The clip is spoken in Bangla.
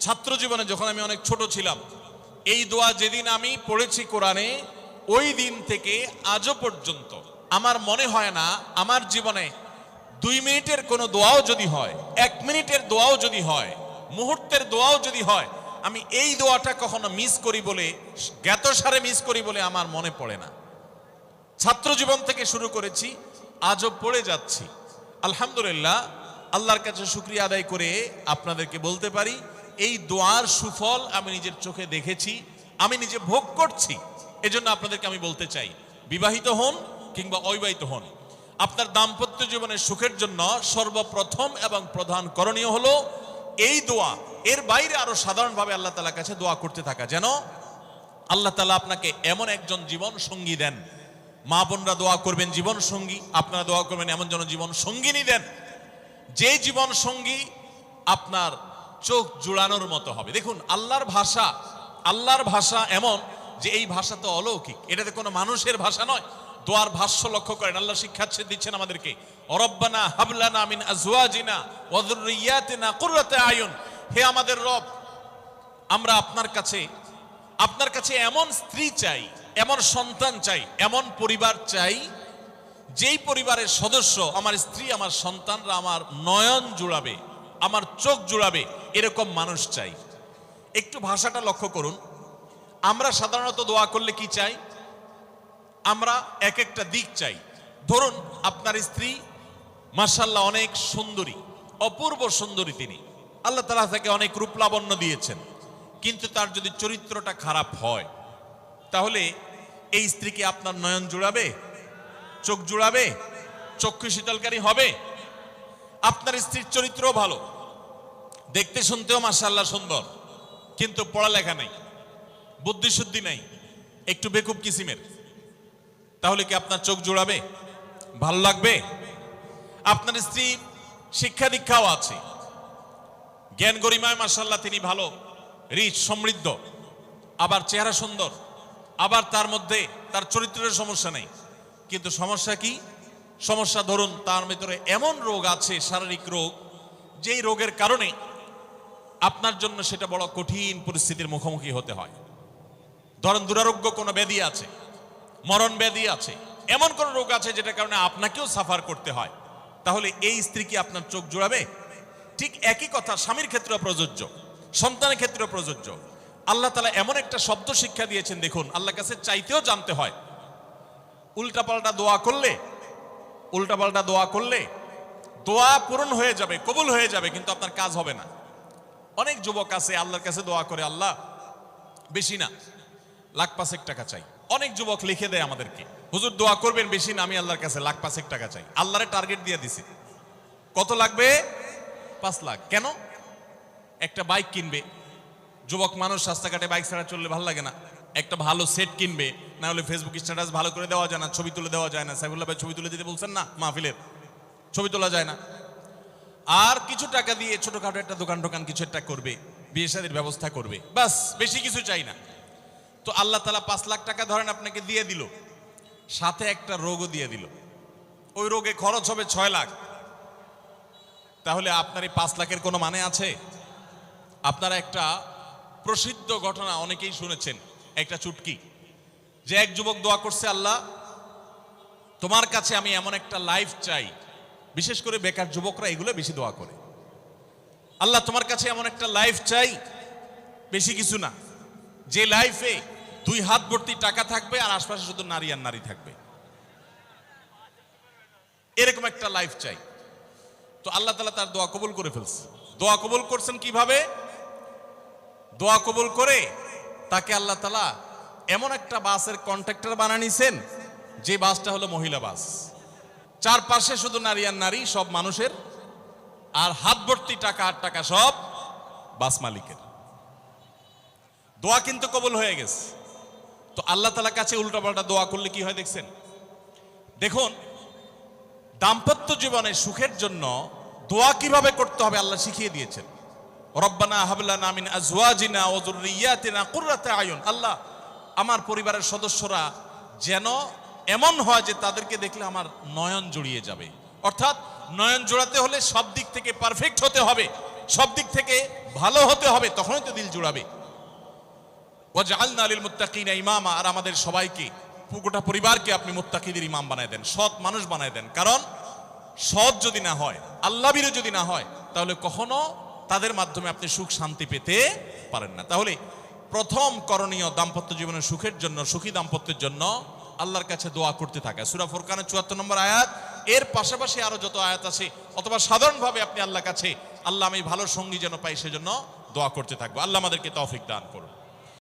ছাত্র জীবনে যখন আমি অনেক ছোট ছিলাম, এই দোয়া যেদিন আমি পড়েছি কোরআনে, ওই দিন থেকে আজও পর্যন্ত আমার মনে হয় না আমার জীবনে 2 মিনিটের কোনো দোয়াও যদি হয়, 1 মিনিটের দোয়াও যদি হয়, মুহূর্তের দোয়াও যদি হয়, আমি এই দোয়াটা কখনো মিস করি বলে, জ্ঞাতসারে মিস করি বলে আমার মনে পড়ে না। ছাত্র জীবন থেকে শুরু করেছি, আজও পড়ে যাচ্ছি। আলহামদুলিল্লাহ, আল্লাহর কাছে শুকরিয়া আদায় করে আপনাদেরকে বলতে পারি, এই দোয়ার সুফল আমি নিজের চোখে দেখেছি, আমি নিজে ভোগ করছি। এজন্য আপনাদেরকে আমি বলতে চাই, বিবাহিত হন কিংবা অবিবাহিত হন, আপনার দাম্পত্য জীবনের সুখের জন্য সর্বপ্রথম এবং প্রধান করণীয় হলো এই দোয়া। এর বাইরে আরো সাধারণভাবে আল্লাহ তাআলার কাছে দোয়া করতে থাকা, যেন আল্লাহ তাআলা আপনাকে এমন একজন জীবন সঙ্গী দেন। মা বোনরা দোয়া করবেন জীবন সঙ্গী, আপনারা দোয়া করবেন এমন যেন জীবন সঙ্গিনী দেন, যে জীবন সঙ্গী আপনার চোখ জুড়ানোর মতো হবে। দেখুন, আল্লাহর ভাষা এমন যে এই ভাষা তো অলৌকিক, এটাতে কোনো মানুষের ভাষা নয়। দোয়ার ভাষ্য লক্ষ্য করেন, আল্লাহ শিক্ষা দিচ্ছেন আমাদেরকে, রব্বানা হাবলানা মিন আজওয়াজিনা ওয়া যুররিয়াতিনা কুররাতা আয়ুন। হে আমাদের রব, আমরা আপনার কাছে এমন স্ত্রী চাই, এমন সন্তান চাই, এমন পরিবার চাই, যেই পরিবারের সদস্য, আমার স্ত্রী, আমার সন্তানরা আমার নয়ন জুড়াবে, আমার চোখ জুড়াবে, এরকম মানুষ চাই। একটু ভাষাটা লক্ষ্য করুন। আমরা সাধারণত দোয়া করলে কি চাই? আমরা এক একটা দিক চাই। ধরুন, আপনার স্ত্রী মাশাআল্লাহ অনেক সুন্দরী, অপূর্ব সুন্দরী, তিনি আল্লাহ তাআলা তাকে অনেক রূপ লাবণ্য দিয়েছেন, কিন্তু তার যদি চরিত্রটা খারাপ হয়, তাহলে এই স্ত্রীকে আপনার নয়ন জুড়াবে, চোখ জুড়াবে, চক্ষু শীতলকারী হবে? আপনার স্ত্রীর চরিত্রও ভালো, দেখতে শুনতেও মাশাআল্লাহ সুন্দর, কিন্তু পড়ালেখা নেই, বুদ্ধিশুদ্ধি নেই, একটু বেকুব কিসিমের, তাহলে কি আপনার চোখ জুড়াবে? ভালো লাগবে? আপনার স্ত্রী শিক্ষা দীক্ষাও আছে, জ্ঞান গরিমায় মাশাআল্লাহ তিনি ভালো, রিচ, সমৃদ্ধ, আবার চেহারা সুন্দর, আবার তার মধ্যে তার চরিত্রের সমস্যা নেই, কিন্তু সমস্যা কি? সমস্যা ধরুন তার ভিতরে এমন রোগ আছে, শারীরিক রোগ, যেই রোগের কারণে আপনার জন্য সেটা বড় কঠিন পরিস্থিতির মুখোমুখি হতে হয়। ধরেন দুরারোগ্য কোনো ব্যাধি আছে, মরণ ব্যাধি আছে, এমন কোন রোগ আছে যেটার কারণে আপনাকেও সাফার করতে হয়, তাহলে এই স্ত্রী কি আপনার চোখ জুড়াবে? ঠিক একই কথা স্বামীর ক্ষেত্রে প্রযোজ্য, সন্তানের ক্ষেত্রে প্রযোজ্য। আল্লাহ তাআলা এমন একটা শব্দ শিক্ষা দিয়েছেন, দেখুন, আল্লাহর কাছে চাইতেও জানতে হয়। উল্টাপাল্টা দোয়া করলে দোয়া পূরণ হয়ে যাবে, কবুল হয়ে যাবে, কিন্তু আপনার কাজ হবে না। অনেক যুবক আছে আল্লাহর কাছে দোয়া করে, আল্লাহ বেশি না, 1,05,000 টাকা চাই। অনেক যুবক লিখে দেয় আমাদেরকে, হুজুর দোয়া করবেন বেশি না, আমি আল্লাহর কাছে 1,05,000 টাকা চাই। আল্লাহরে টার্গেট দিয়ে দিছি, কত লাগবে? 5 লাখ। কেন? একটা বাইক কিনবে, যুবক মানুষ, রাস্তাঘাটে বাইক ছাড়া চললে ভালো লাগে না, একটা ভালো সেট কিনবে, না হলে ফেসবুক স্ট্যাটাস ভালো করে দেওয়া যায় না, ছবি তুলে দেওয়া যায় না। সাইফুল্লাহ ভাই ছবি তুলে দিতে বলছেন না, মাহফিলের ছবি তোলা যায় না। আর কিছু টাকা দিয়ে ছোটখাটো একটা দোকান কিছু একটা করবে, বিয়ে শাদীর ব্যবস্থা করবে, বাস, বেশি কিছু চাই না। তো আল্লাহ তাআলা 5 লাখ টাকা ধরেন আপনাকে দিয়ে দিল, সাথে একটা রোগও দিয়ে দিল, ওই রোগে খরচ হবে 6 লাখ। তাহলে আপনার এই 5 লাখের কোনো মানে আছে? আপনারা একটা প্রসিদ্ধ ঘটনা অনেকেই শুনেছেন, একটা চুটকি, যে এক যুবক দোয়া করছে, আল্লাহ তোমার কাছে আমি এমন একটা লাইফ চাই, বিশেষ করে বেকার যুবকরা এগুলো বেশি দোয়া করে, আল্লাহ তোমার কাছে এমন একটা লাইফ চাই, বেশি কিছু না, যে লাইফে 2 হাত ভর্তি টাকা থাকবে আর আশপাশে শুধু নারী আর নারী থাকবে, এরকম একটা লাইফ চাই। তো আল্লাহ তাআলা তার দোয়া কবুল করে ফেলছে। দোয়া কবুল করছেন কিভাবে? দোয়া কবুল করে তাকে আল্লাহ তাআলা এমন একটা বাসের কন্ট্রাক্টর বানিয়ে নিছেন, যে বাসটা হলো মহিলা বাস, চারপাশে শুধু নারী আর নারী, সব মানুষের, আর হাত ভর্তি টাকা আর টাকা সব বাস মালিকের। দোয়া কিন্তু কবুল হয়ে গেছে। তো আল্লাহ তাআলার কাছে উল্টাপাল্টা দোয়া করলে কি হয় দেখছেন? দেখুন, দাম্পত্য জীবনে সুখের জন্য দোয়া কিভাবে করতে হবে আল্লাহ শিখিয়ে দিয়েছেন। রব্বানা হাবলানা মিন আজওয়াজিনা ওয়া যুররিয়াতিনা কুররাতা আয়ুন। আল্লাহ, আমার পরিবারের সদস্যরা যেন এমন হয় যে তাদেরকে দেখলে আমার নয়ন জুড়িয়ে যাবে। অর্থাৎ নয়ন জোড়াতে হলে সব দিক থেকে পারফেক্ট হতে হবে, সব দিক থেকে ভালো হতে হবে, তখনই তো দিল জুড়াবে। ওয়াজআলনা লিল মুত্তাকিনা ইমামা, আর আমাদের সবাইকে, গোটা পরিবারকে আপনি মুত্তাকিদের ইমাম বানায় দেন, সৎ মানুষ বানায় দেন। কারণ সৎ যদি না হয়, আল্লাহভীরু যদি না হয়, তাহলে কখনো তাদের মাধ্যমে আপনি সুখ শান্তি পেতে পারেন না। তাহলে প্রথম করণীয় দাম্পত্য জীবনের সুখের জন্য, সুখী দাম্পত্যের জন্য আল্লাহর কাছে দোয়া করতে থাকা। সূরা ফুরকানের ৭৪ নম্বর আয়াত, এর পাশাপাশি আরো যত আয়াত আছে, অথবা সাধারণভাবে আপনি আল্লাহর কাছে, আল্লাহ আমি ভালো সঙ্গী যেন পাই সেজন্য দোয়া করতে থাকবো। আল্লাহ আমাদেরকে তৌফিক দান করুন।